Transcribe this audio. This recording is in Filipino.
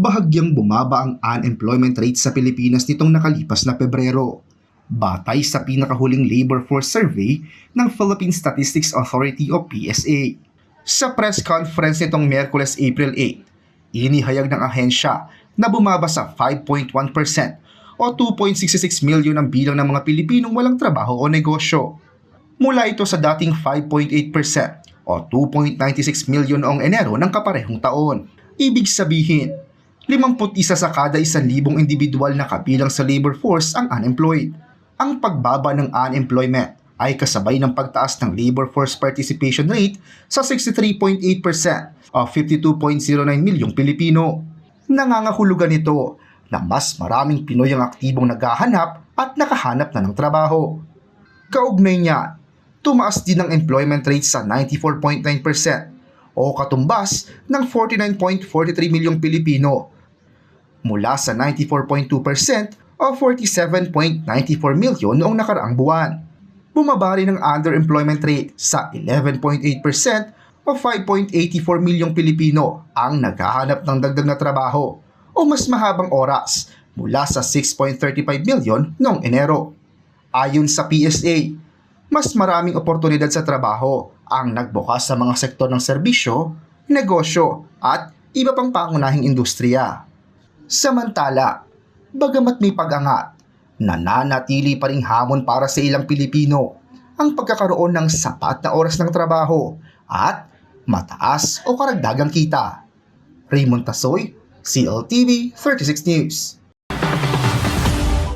bahagyang bumaba ang unemployment rate sa Pilipinas nitong nakalipas na Pebrero. Batay sa pinakahuling labor force survey ng Philippine Statistics Authority o PSA. Sa press conference nitong Miyerkules April 8, inihayag ng ahensya na bumaba sa 5.1% o 2.66 million ang bilang ng mga Pilipinong walang trabaho o negosyo. Mula ito sa dating 5.8% o 2.96 million noong Enero ng kaparehong taon. Ibig sabihin, 51 sa kada 1,000 individual na kabilang sa labor force ang unemployed. Ang pagbaba ng unemployment ay kasabay ng pagtaas ng labor force participation rate sa 63.8% o 52.09 milyong Pilipino. Nangangahulugan ito na mas maraming Pinoy ang aktibong naghahanap at nakahanap na ng trabaho. Kaugnay niya, tumaas din ang employment rate sa 94.9% o katumbas ng 49.43 milyong Pilipino mula sa 94.2% o 47.94 milyon noong nakaraang buwan. Bumaba rin ang underemployment rate sa 11.8% o 5.84 milyong Pilipino ang naghahanap ng dagdag na trabaho o mas mahabang oras mula sa 6.35 milyon noong Enero. Ayon sa PSA, mas maraming oportunidad sa trabaho ang nagbukas sa mga sektor ng serbisyo, negosyo at iba pang pangunahing industriya. Samantala, bagamat may pag-angat, nananatili pa ring hamon para sa ilang Pilipino ang pagkakaroon ng sapat na oras ng trabaho at mataas o karagdagang kita. Raymond Tasoy, CLTV 36 News.